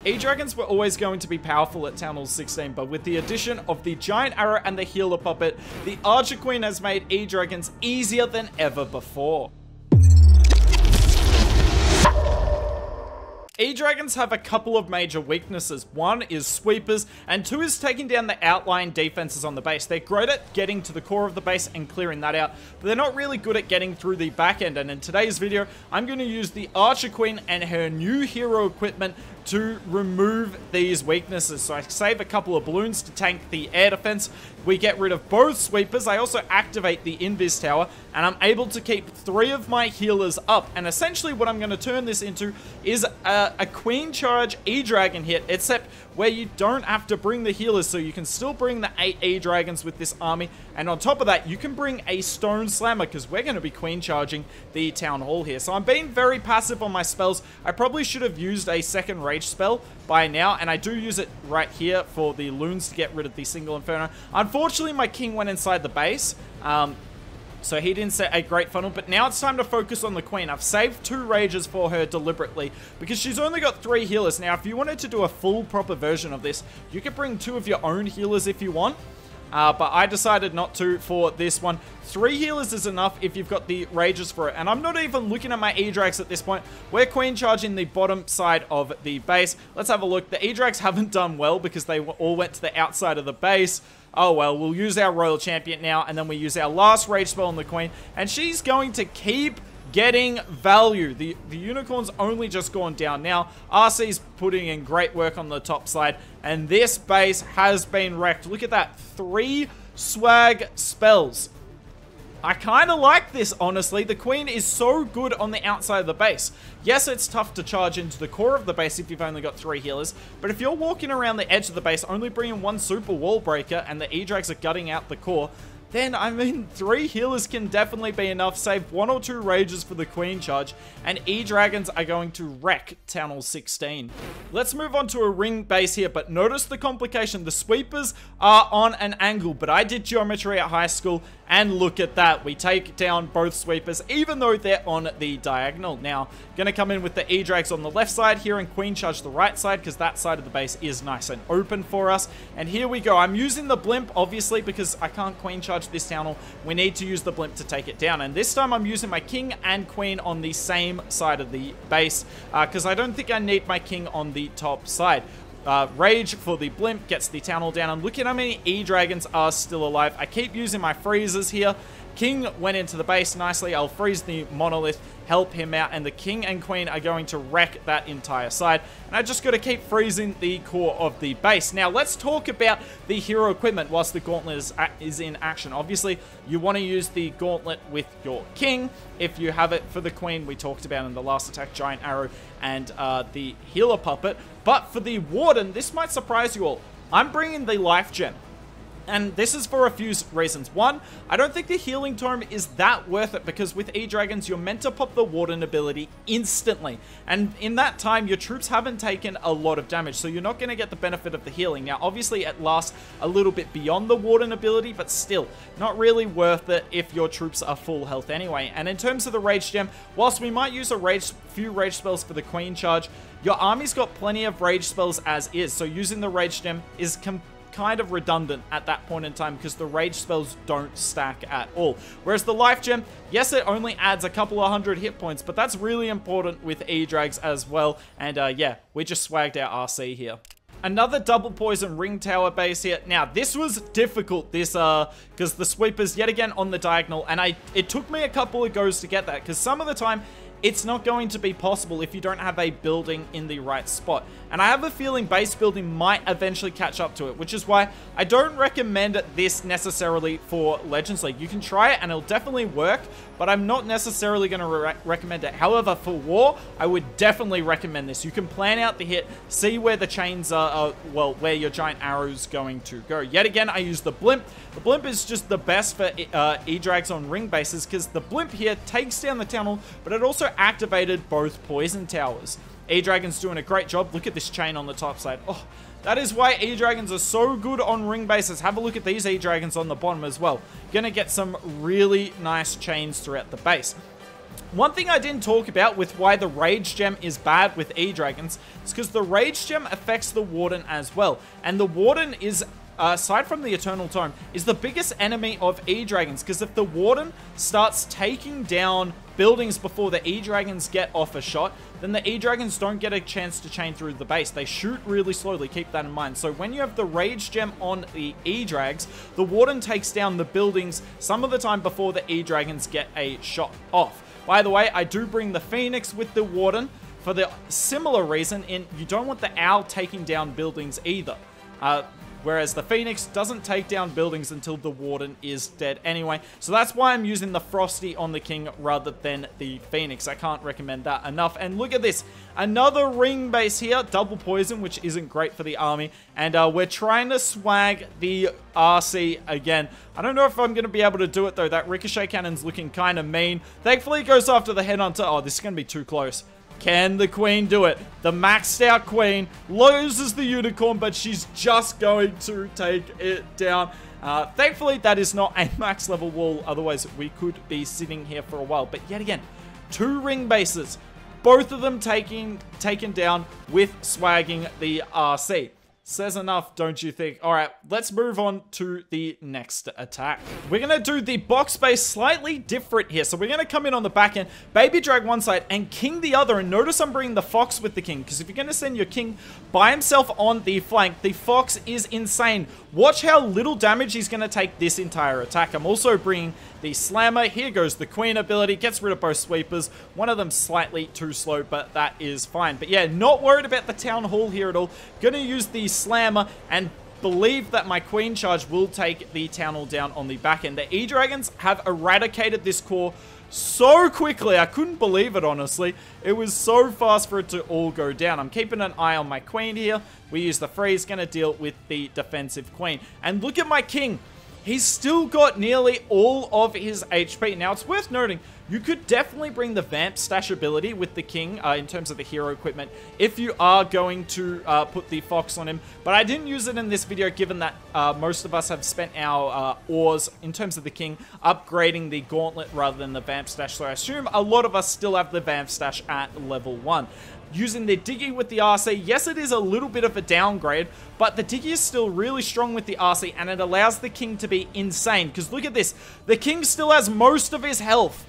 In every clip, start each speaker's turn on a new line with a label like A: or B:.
A: E-Dragons were always going to be powerful at Town Hall 16, but with the addition of the Giant Arrow and the Healer Puppet, the Archer Queen has made E-Dragons easier than ever before. E-Dragons have a couple of major weaknesses. One is sweepers, and two is taking down the outlying defenses on the base. They're great at getting to the core of the base and clearing that out, but they're not really good at getting through the back end. And in today's video, I'm going to use the Archer Queen and her new hero equipment to remove these weaknesses. So I save a couple of balloons to tank the air defense. We get rid of both sweepers. I also activate the invis tower, and I'm able to keep 3 of my healers up. And essentially what I'm going to turn this into is a queen charge E-Dragon hit, except where you don't have to bring the healers, so you can still bring the 8 E-Dragons with this army. And on top of that, you can bring a stone slammer, because we're going to be queen charging the town hall here. So I'm being very passive on my spells. I probably should have used a second rage spell by now, and I do use it right here for the loons to get rid of the single inferno. Unfortunately, my king went inside the base, so he didn't set a great funnel, but now it's time to focus on the queen. I've saved 2 rages for her deliberately because she's only got 3 healers. Now, if you wanted to do a full proper version of this, you could bring 2 of your own healers if you want. But I decided not to for this one. 3 healers is enough if you've got the rages for it. And I'm not even looking at my E-Drags at this point. We're queen charging the bottom side of the base. Let's have a look. The E-Drags haven't done well because they all went to the outside of the base. Oh well, we'll use our Royal Champion now, and then we use our last rage spell on the queen. And she's going to keep getting value. The unicorn's only just gone down now. RC's putting in great work on the top side, and this base has been wrecked. Look at that, 3 swag spells. I kind of like this, honestly. The queen is so good on the outside of the base. Yes, it's tough to charge into the core of the base if you've only got 3 healers, but if you're walking around the edge of the base, only bringing 1 super wall breaker, and the E-Drags are gutting out the core, then, I mean, 3 healers can definitely be enough. Save 1 or 2 rages for the queen charge, and E-Dragons are going to wreck Town Hall 16. Let's move on to a ring base here, but notice the complication. The sweepers are on an angle, but I did geometry at high school, and look at that. We take down both sweepers, even though they're on the diagonal. Now, gonna come in with the E-Drags on the left side here and queen charge the right side, because that side of the base is nice and open for us. And here we go. I'm using the blimp, obviously, because I can't queen charge this town hall. We need to use the blimp to take it down. And this time I'm using my king and queen on the same side of the base, because I don't think I need my king on the top side. Rage for the blimp gets the town hall down, and look at how many E-Dragons are still alive. I keep using my freezers here. King went into the base nicely. I'll freeze the monolith, help him out, and the king and queen are going to wreck that entire side. And I just got to keep freezing the core of the base. Now, let's talk about the hero equipment whilst the gauntlet is in action. Obviously, you want to use the gauntlet with your king. If you have it for the queen, we talked about in the last attack, Giant Arrow and the Healer Puppet. But for the Warden, this might surprise you all. I'm bringing the Life Gem. And this is for a few reasons. One, I don't think the Healing Tome is that worth it, because with E-Dragons, you're meant to pop the Warden ability instantly. And in that time, your troops haven't taken a lot of damage, so you're not going to get the benefit of the healing. Now, obviously, it lasts a little bit beyond the Warden ability, but still, not really worth it if your troops are full health anyway. And in terms of the Rage Gem, whilst we might use a few Rage spells for the Queen Charge, your army's got plenty of Rage spells as is, so using the Rage Gem is kind of redundant at that point in time, because the rage spells don't stack at all. Whereas the Life Gem, yes, it only adds a couple of 100 hit points, but that's really important with E-Drags as well. And yeah, we just swagged our RC here. Another double poison ring tower base here. Now, this was difficult, because the sweeper's yet again on the diagonal, and it took me a couple of goes to get that, because some of the time, it's not going to be possible if you don't have a building in the right spot. And I have a feeling base building might eventually catch up to it, which is why I don't recommend this necessarily for Legends League. You can try it and it'll definitely work, but I'm not necessarily going to recommend it. However, for War, I would definitely recommend this. You can plan out the hit, see where the chains are, well, where your Giant Arrow's going to go. Yet again, I use the Blimp. The Blimp is just the best for E-Drags on ring bases, because the Blimp here takes down the tunnel, but it also activated both poison towers. E-Dragon's doing a great job. Look at this chain on the top side. Oh, that is why E-Dragons are so good on ring bases. Have a look at these E-Dragons on the bottom as well. Gonna get some really nice chains throughout the base. One thing I didn't talk about with why the Rage Gem is bad with Edragons is because the Rage Gem affects the Warden as well. And the Warden is, aside from the Eternal Tome, is the biggest enemy of Edragons. Because if the Warden starts taking down buildings before the E-Dragons get off a shot, then the E-Dragons don't get a chance to chain through the base. They shoot really slowly, keep that in mind. So when you have the Rage Gem on the E-Drags, the Warden takes down the buildings some of the time before the E-Dragons get a shot off. By the way, I do bring the Phoenix with the Warden for the similar reason in you don't want the Owl taking down buildings either. Whereas the Phoenix doesn't take down buildings until the Warden is dead anyway. So that's why I'm using the Frosty on the King rather than the Phoenix. I can't recommend that enough. And look at this. Another ring base here. Double poison, which isn't great for the army. And we're trying to swag the RC again. I don't know if I'm going to be able to do it though. That ricochet cannon's looking kind of mean. Thankfully it goes after the headhunter. Oh, this is going to be too close. Can the Queen do it? The maxed out Queen loses the Unicorn, but she's just going to take it down. Thankfully, that is not a max level wall. Otherwise, we could be sitting here for a while. But yet again, 2 ring bases. Both of them taken down with swagging the RC. Says enough, don't you think? All right, let's move on to the next attack. We're going to do the box base slightly different here. So we're going to come in on the back end, baby drag one side, and king the other. And notice I'm bringing the fox with the king, because if you're going to send your king by himself on the flank, the fox is insane. Watch how little damage he's going to take this entire attack. I'm also bringing the slammer. Here goes the queen ability. Gets rid of both sweepers. One of them slightly too slow, but that is fine. But yeah, not worried about the town hall here at all. Gonna use the slammer and believe that my queen charge will take the town hall down on the back end. The E-Dragons have eradicated this core so quickly. I couldn't believe it, honestly. It was so fast for it to all go down. I'm keeping an eye on my queen here. We use the freeze, gonna deal with the defensive queen. And look at my king. He's still got nearly all of his HP. Now, it's worth noting, you could definitely bring the Vamp Stash ability with the King in terms of the hero equipment if you are going to put the Fox on him. But I didn't use it in this video given that most of us have spent our ores, in terms of the King, upgrading the Gauntlet rather than the Vamp Stash. So I assume a lot of us still have the Vamp Stash at level 1. Using the Diggy with the RC, yes, it is a little bit of a downgrade, but the Diggy is still really strong with the RC, and it allows the King to be insane. Because look at this, the King still has most of his health.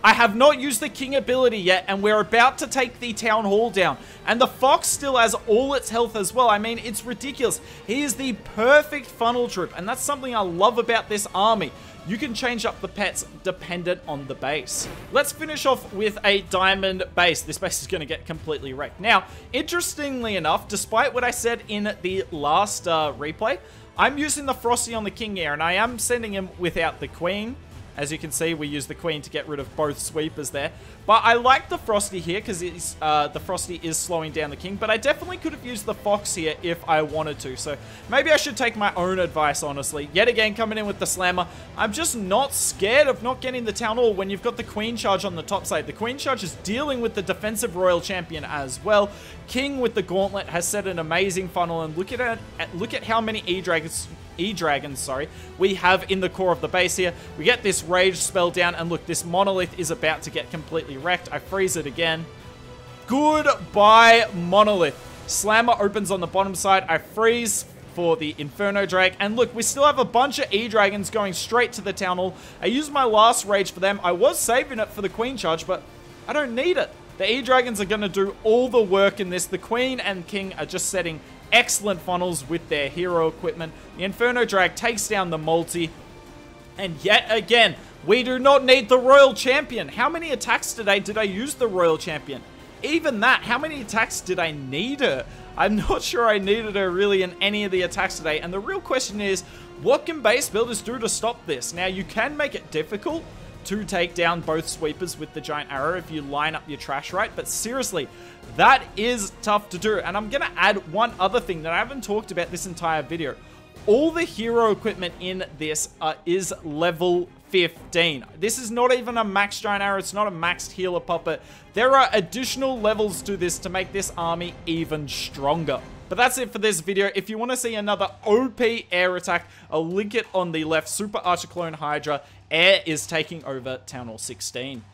A: I have not used the King ability yet, and we're about to take the town hall down. And the Fox still has all its health as well. I mean, it's ridiculous. He is the perfect funnel troop, and that's something I love about this army. You can change up the pets dependent on the base. Let's finish off with a diamond base. This base is going to get completely wrecked. Now, interestingly enough, despite what I said in the last replay, I'm using the Frosty on the King here, and I am sending him without the Queen. As you can see, we use the Queen to get rid of both sweepers there. But I like the Frosty here because the Frosty is slowing down the King. But I definitely could have used the Fox here if I wanted to. So maybe I should take my own advice, honestly. Yet again, coming in with the Slammer. I'm just not scared of not getting the Town Hall when you've got the Queen Charge on the top side. The Queen Charge is dealing with the defensive Royal Champion as well. King with the Gauntlet has set an amazing funnel. And look at how many E-Dragons, we have in the core of the base here. We get this Rage spell down, and look, this Monolith is about to get completely wrecked. I freeze it again. Goodbye, Monolith. Slammer opens on the bottom side. I freeze for the Inferno Drag, and look, we still have a bunch of E-Dragons going straight to the Town Hall. I used my last Rage for them. I was saving it for the Queen Charge, but I don't need it. The E-Dragons are going to do all the work in this. The Queen and King are just setting excellent funnels with their hero equipment. The Inferno Drag takes down the multi. And yet again, we do not need the Royal Champion. How many attacks today did I use the Royal Champion? Even that, how many attacks did I need her? I'm not sure I needed her really in any of the attacks today. And the real question is, what can base builders do to stop this? Now, you can make it difficult to take down both sweepers with the giant arrow if you line up your trash right, but seriously, that is tough to do. And I'm gonna add one other thing that I haven't talked about this entire video. All the hero equipment in this is level 15. This is not even a max giant arrow, it's not a maxed healer puppet. There are additional levels to this to make this army even stronger. But that's it for this video. If you want to see another OP air attack, I'll link it on the left. Super Archer Clone Hydra. Air is taking over Town Hall 16.